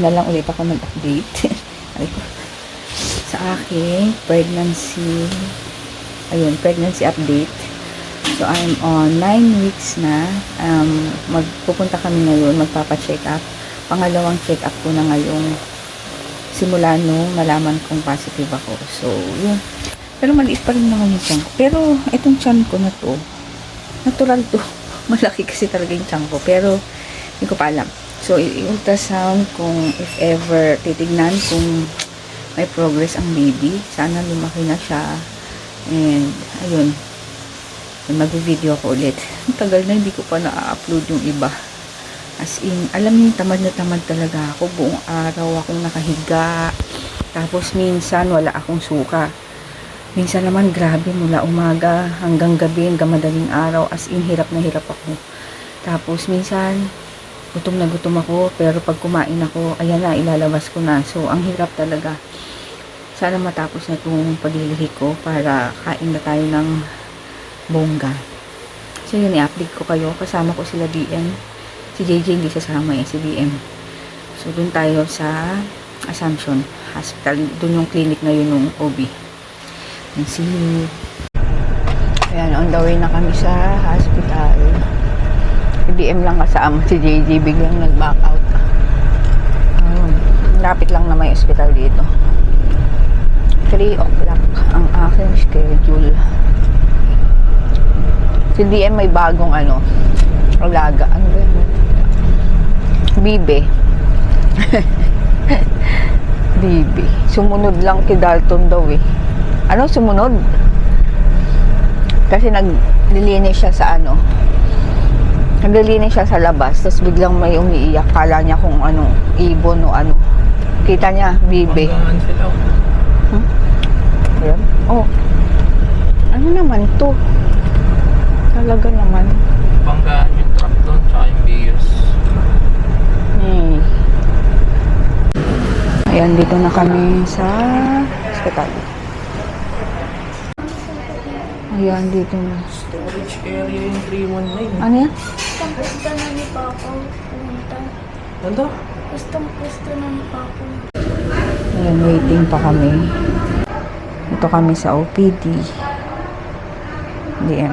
na lang ulit ako nag-update sa aking pregnancy. Ayun, pregnancy update. So, I'm on 9 weeks na. Magpupunta kami ngayon, magpapacheck up. Pangalawang check up ko na ngayong simula nung malaman kong positive ako. So, yun. Pero maliit pa rin naman yung tiyan ko. Pero, itong tiyan ko na to, natural to. Malaki kasi talaga yung tiyan ko. Pero, hindi ko pa alam. So, i-ultrasound kung if ever titignan kung may progress ang baby. Sana lumaki na siya. And, ayun. Mag-video ako ulit. Ang tagal na, hindi ko pa na-upload yung iba. As in, alam niyo, tamad na tamad talaga ako. Buong araw akong nakahiga. Tapos, minsan, wala akong suka. Minsan naman, grabe, mula umaga hanggang gabi, hanggang madaling araw. As in, hirap na hirap ako. Tapos, minsan, gutom na gutom ako, pero pag kumain ako, ayan na, ilalabas ko na. So, ang hirap talaga. Sana matapos na itong paglilihi ko para kain na tayo ng bongga. So, yun, i-update ko kayo. Kasama ko sila DM. Si JJ hindi sasama si DM. So, dun tayo sa Assumption Hospital. Dun yung clinic na yun ng OB. And see you. Ayan, on the way na kami sa hospital. DM lang kasama si JJ, biglang nag-back out. Lapit lang na may hospital dito. 3 o'clock ang aking schedule. Si DM may bagong alaga. Ano ba yun? Bibe. Bibe. Sumunod lang kay Dalton daw eh. Ano sumunod? Kasi naglilinis siya sa naglilinis siya sa labas, tapos biglang may umiiyak. Kala niya kung ibon o ano. Kita niya, bibe. Ayan. Oh. Ano naman to? Talaga naman. Banggaan yung truck doon, tsaka yung bios. Ayan, dito na kami sa hospital. Ayan, dito na. Storage area yung 319. Ano yan? Gusto na ni Papa pumunta. Ano? Gusto na ni Papa. Ayan, waiting pa kami. Ito kami sa OPD. DM.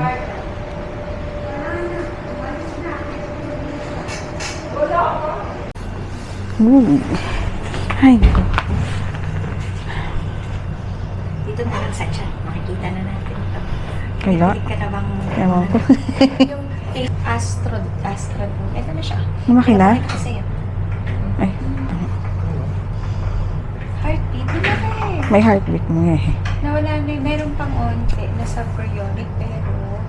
Ay, ko. Dito na lang sa chat. Makikita na natin ito. Kaya? Hindi ka na bang... Ewan ko. Yung Astro. Ito na siya. Lumaki na? Ito sa'yo. Ay, Heartbeat. Di ba may heartbeat mo eh. nawala na. Meron pang onte na subchorionic pero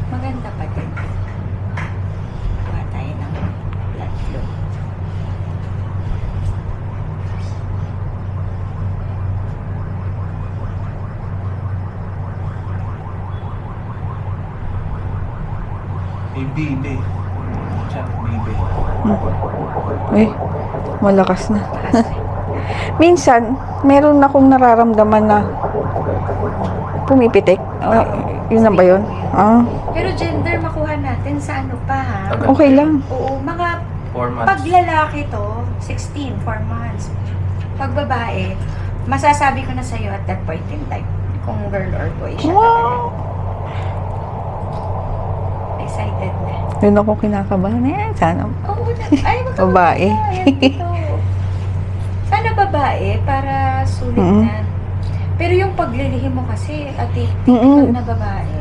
maganda pa din. Kuha tayo ng blood flow. May bibe. Chat, bibe. Uy, malakas na. Minsan, meron akong nararamdaman na pumipitik. Yun na ba yun? Pero gender makuha natin sa ano pa ha? Okay lang. Oo, mga 4 months. pag lalaki to, 16, 4 months. Pag babae, masasabi ko na sa'yo at that point in time kung girl or boy siya talaga. Excited na. Yun ako kinakabahan. Sana. Oo, ay magkakabahan Babae. na. Ayan dito. Sana babae para sulit na. Pero yung paglilihim mo kasi at typical na babae.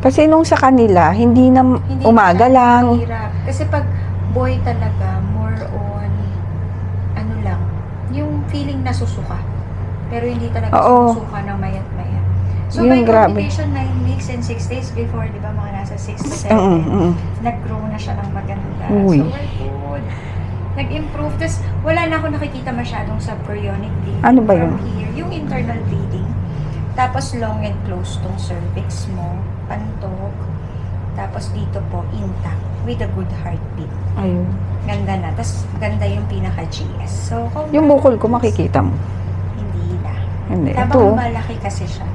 Kasi nung sa kanila, hindi na Hindi umaga na lang. mahirap. Kasi pag boy talaga, more on ano lang, yung feeling nasusuka. Pero hindi talaga Oo. sumusuka ng mayat-mayat. So, Yung by grabe. computation, 9 weeks and 6 days before, di ba, mga nasa 6 to 7, nag-grow na siya ng maganda. Uy. So, we're good. Nag-improve. Tapos, wala na ako nakikita masyadong subchorionic bleeding. Ano ba yun? From here, yung internal bleeding. Tapos, long and close tong cervix mo, pantok. Tapos, dito po, intact, with a good heartbeat. Ayun. Ganda na. Tapos, ganda yung pinaka-GS. So, kung Yung bukol ko makikita mo. hindi na. Hindi. Tabang Ito. malaki kasi siya.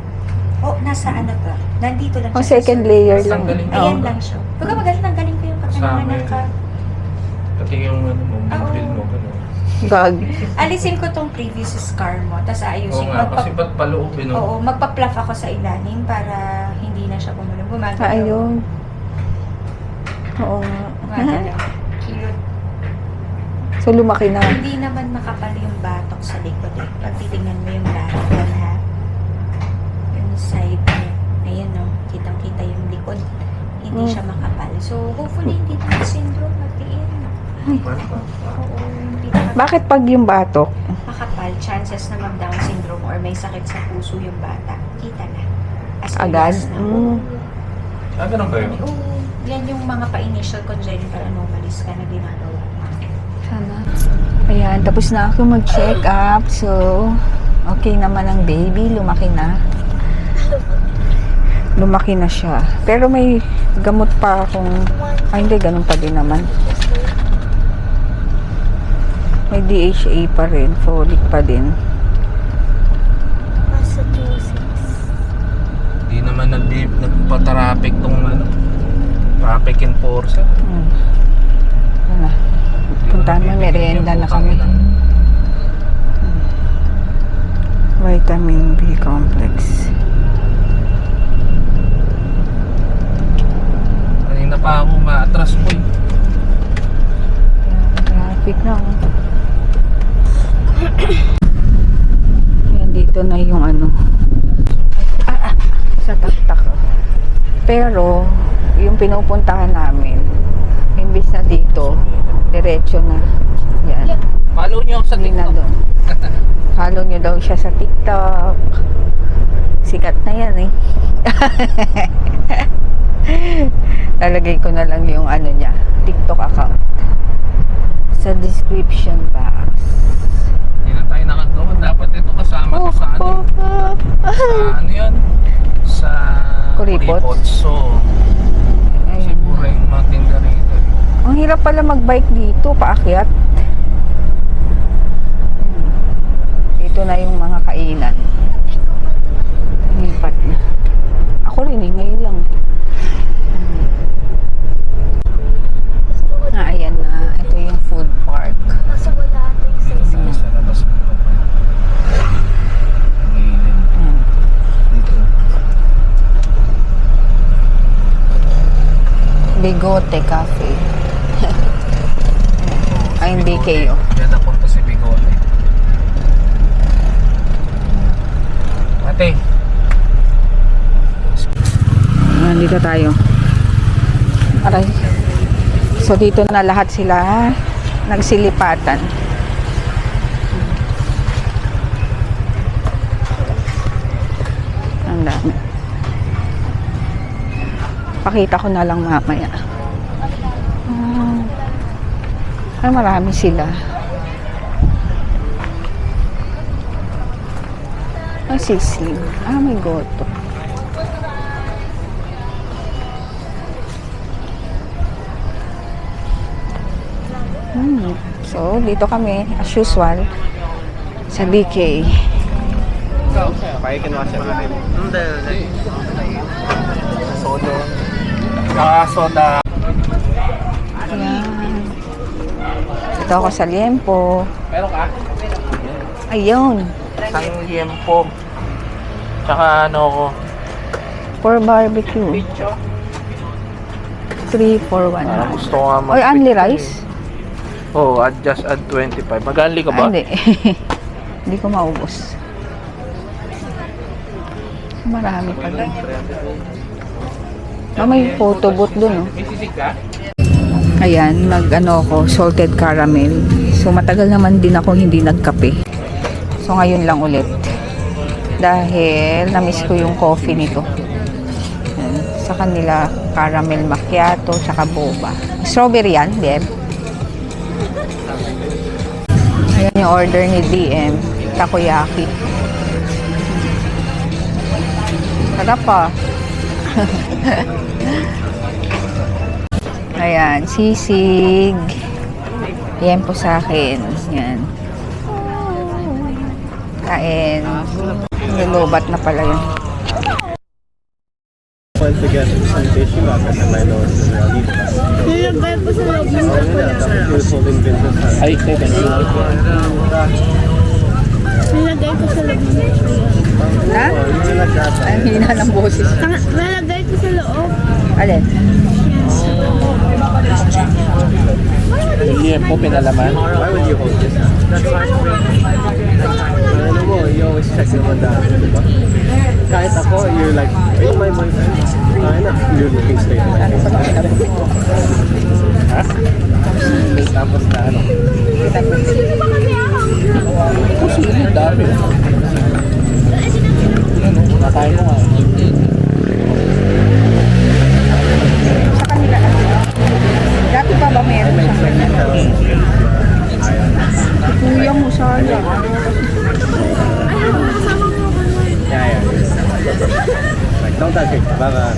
Oh, nasa ano to? Nandito lang Oh, siya. sa second cervix. layer Mas lang. tanggalin. Ayan Oh. lang siya. Pagka magaling, tanggalin ko yung katanangan Kasama ng ka. Pati yung Oo. bill mo, gano'n. Gag. Alisin ko tong previous scar mo, tapos Oo ayusin. nga, kasi ba't paluubin, no? Oo, magpa-pluff ako sa ilalim para hindi na siya gumulong. Gumagalaw. Ayun. Oo nga. Gumagalaw. Cute. So, lumaki na. Hindi naman makapal yung batok sa likod eh. Pag titignan mo yung batok yan ha. Yung side niya. Ayan no, kitang-kita yung likod. Hindi siya makapal. So, hopefully hindi na syndrome matiin. Oo, hindi na Bakit pag yung batok? makapal, chances na mag-Down syndrome or may sakit sa puso yung bata, kita na. As Agad? early as now. Mm. Ah, ganun ba yun? Oo, yan yung mga pa-initial congenital anomalies ka na ginagawa. Sana. Ayan, tapos na ako mag-check up. So, okay naman ang baby. Lumaki na. Lumaki na siya. Pero may gamot pa akong... Ay, hindi. Ganun pa din naman. May DHA pa rin. Folic pa din. Massachusetts. Hindi naman nagpa-traffic tong ano. Traffic enforcer. Ano na. Puntahan mo, merienda na kami. Vitamin B complex. Kanina pa ako ma-atras po eh. Traffic na. Ayan, dito na yung ano. Sa taktak. Pero, yung pinupuntahan namin, imbis na dito, diretso na. Yan. Follow nyo ako sa Hindi na TikTok. doon. Follow nyo daw siya sa TikTok. Sikat na yan eh. Lalagay ko na lang yung ano niya, TikTok account sa description box. Hindi na tayo nakagawa. Dapat ito kasama to sa ano. Sa ano yan? Sa Kuripot? So, kasi Ayun. pura yung mga tinda rito. Ang hirap pala mag-bike dito, paakyat. Dito na yung mga kainan. Lipat na. Ako rin eh, ngayon lang. Ayan na. Ito yung food park. Kaso wala ito yung size. Sa labas mo pa pa. Gilid. Ayan. Dito. Bigote Cafe. Ay, hindi kayo. Diyan na punta si Bigote. Ate. Dito tayo. Aray. So, dito na lahat sila nagsilipatan. Ang dami. Pakita ko na lang mamaya. Ay, marami sila. Ay, sisling. Ah, may goto. So, dito kami, as usual, sa BK. Soda. Soda. Ayan. Dito ako sa Liempo. Meron ka? Ayun. Isang liempo. Tsaka ano ko. For barbecue. 3 for 1. Gusto ko nga Oy, only rice? Oo, just add 25. Mag-only ka Ah, ba? hindi. Hindi ko maubos. Marami pa din. May photo booth dun, oh. May sisig ka? Ayan, nag-ano ako, salted caramel. So, matagal naman din ako hindi nagkape. So, ngayon lang ulit. Dahil, na-miss ko yung coffee nito. Ayan, sa kanila, caramel macchiato, tsaka boba. Strawberry yan, Deb. Ayan yung order ni DM. Takoyaki. Sarap pa. Ayan, sisig. Yan po sa akin. Yan. Kain. Nilubat na pala yun. Once again, presentation of the minor Nilagay ko sa loob ng chocolate. Ay, thank you. Nilagay ko sa loob ng chocolate. Ha? Ang hina ng boses. Nilagay ko sa loob. Alin? Hindi po pinalaman. Why would you hold this? Ano mo, you always check naman dati, diba? Kahit ako, you're like, wait, my boyfriend. Kaya na, you're looking straight at me. Ha? Tapos na ano? Ito sila, dami. Ano, nakain mo nga. Sa kanila kasi. Dati pa ba meron siyang ganyan? Kuya mo sana. Yeah. Like, don't touch it. Baka,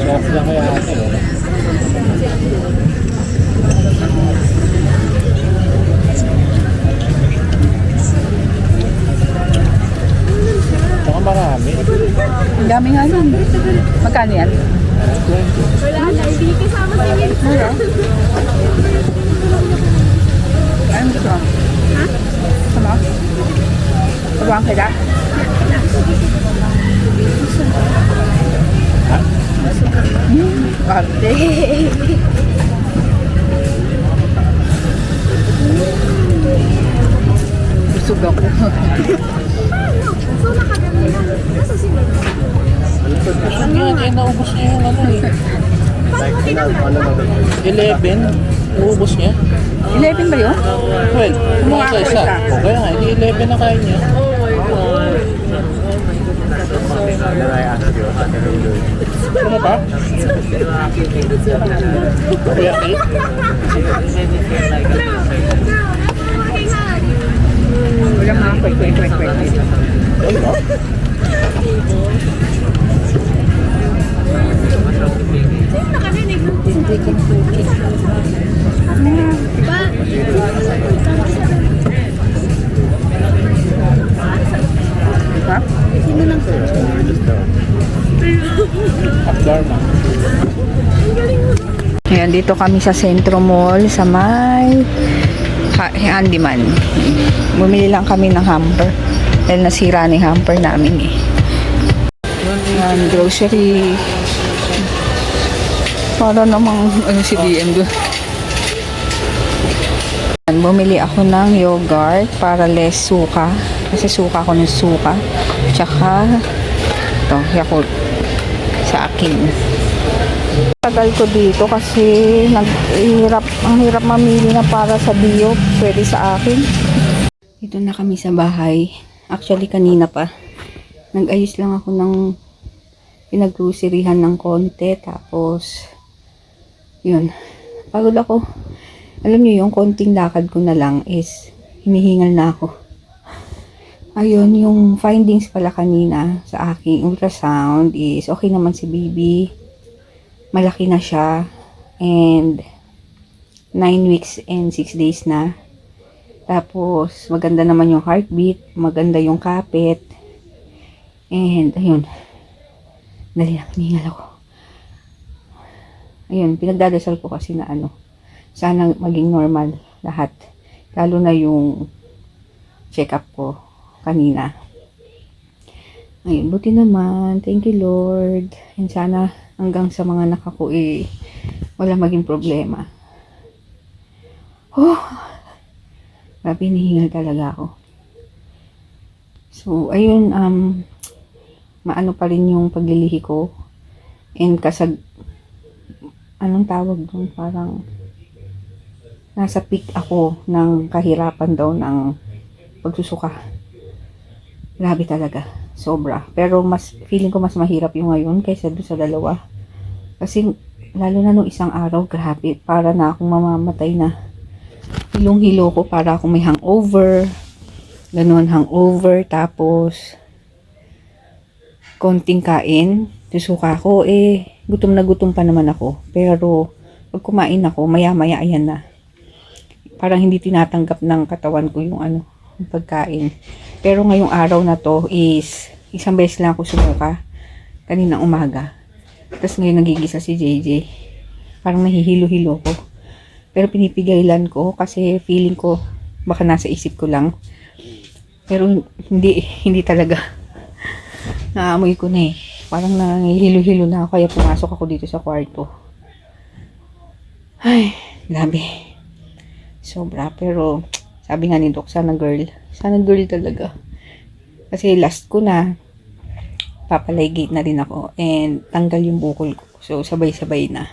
Soft lang kaya ate. Tsaka marami. Ang dami nga nun. Magkano yan? Wala na, hindi kasama si Min. Mura. Ayun gusto mo? Ha? Gusto mo? Pagawang kita? Ha? Arte. Busog ako. So, nakagano na. Nasa si Min? Gusto niya, eh, naubos niya yung ano eh. like, ano na ba? 11, naubos niya. 11 ba yun? 12, Kumuha isa ako isa. isa. O kaya nga, hindi 11 na kain niya. Then I asked you, what can I do? Ano pa? Kuya Kate? Wala mga kwek. Ay, ba? Hindi ka cookie. Ha? Akdar na. Ayan, dito kami sa Centro Mall sa may handyman. Bumili lang kami ng hamper. Dahil nasira na yung hamper namin eh. Ayan, grocery. Para namang ano si DM doon. Ayan, bumili ako ng yogurt para less suka. Kasi suka ako ng suka. Tsaka ito, Yakult sa akin. Tagal ko dito kasi ang hirap mamili na para sa bio, pwede sa akin. Dito na kami sa bahay. Actually, kanina pa. Nag-ayos lang ako ng pinag-groceryhan ng konti. Tapos, yun. Pagod ako. Alam niyo yung konting lakad ko na lang is hinihingal na ako. Ayun, yung findings pala kanina sa aking ultrasound is okay naman si baby. Malaki na siya. And 9 weeks and 6 days na. Tapos, maganda naman yung heartbeat. Maganda yung kapit. And, ayun. Dali lang, hinihingal ako. Ayun, pinagdadasal ko kasi na sana maging normal lahat. Lalo na yung check-up ko kanina. Ayun, buti naman. Thank you, Lord. And sana hanggang sa mga nakako wala maging problema. Oh! Grabe, hinihingal talaga ako. So, ayun, maano pa rin yung paglilihi ko. And anong tawag doon? Parang nasa peak ako ng kahirapan daw ng pagsusuka. Grabe talaga. Sobra. Pero feeling ko mas mahirap yung ngayon kaysa doon sa dalawa. Kasi lalo na nung isang araw, grabe. Para na akong mamamatay na. Hilong-hilo ko para akong may hangover. Ganun, hangover. Tapos, konting kain. Susuka ko. Gutom na gutom pa naman ako. Pero, pag kumain ako, maya-maya, ayan na. Parang hindi tinatanggap ng katawan ko yung ng pagkain. Pero ngayong araw na to is isang beses lang ako sumuka. Kaninang umaga. Tapos ngayon nagigisa si JJ. Parang nahihilo-hilo ko. Pero pinipigilan ko kasi feeling ko baka nasa isip ko lang. Pero hindi talaga. Naamoy ko na eh. Parang nangihilo-hilo na ako kaya pumasok ako dito sa kwarto. Ay, grabe. Sobra. Pero sabi nga ni Doc, sana girl talaga. Kasi last ko na, papalaygate na rin ako and tanggal yung bukol ko. So, sabay-sabay na.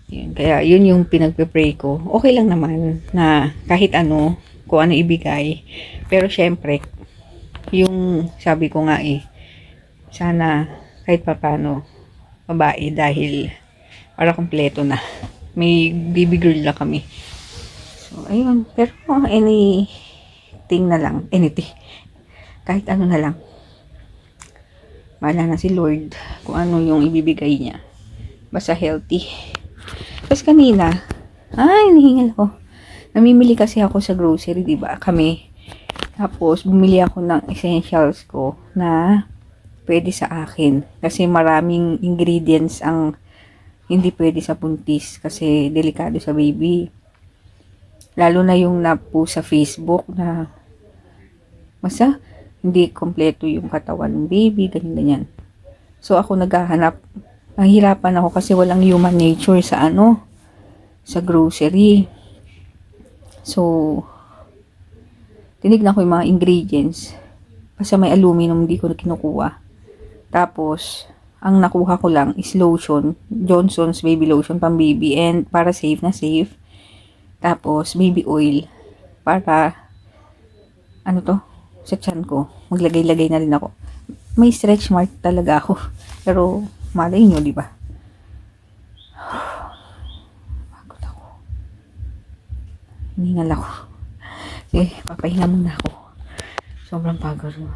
Yun. Kaya, yun yung pinagpe-pray ko. Okay lang naman na kahit ano, kung ano ibigay. Pero, syempre, yung sabi ko nga sana kahit papano, babae dahil para kompleto na. May baby girl na kami. So, ayun. Pero, anything na lang. Anything. Kahit ano na lang. Bahala na si Lord kung ano yung ibibigay niya. Basta healthy. Tapos kanina, nahingal ako. Namimili kasi ako sa grocery, diba? Kami. Tapos, bumili ako ng essentials ko na pwede sa akin. Kasi maraming ingredients ang hindi pwede sa buntis. Kasi delikado sa baby. Lalo na yung napo sa Facebook na basta hindi kompleto yung katawan ng baby, ganyan. So, ako naghahanap. Nahihirapan ako kasi walang human nature sa sa grocery. So, tinignan ko yung mga ingredients. Basta may aluminum, hindi ko na kinukuha. Tapos, ang nakuha ko lang is lotion. Johnson's baby lotion, pang baby. And para safe na safe. Tapos, baby oil. Para, sa tiyan ko. Maglagay-lagay na rin ako. May stretch mark talaga ako. Pero, malay nyo, di ba? Pagod ako. Hiningal ako. Sige, papahinga muna ako. Sobrang pagod mo.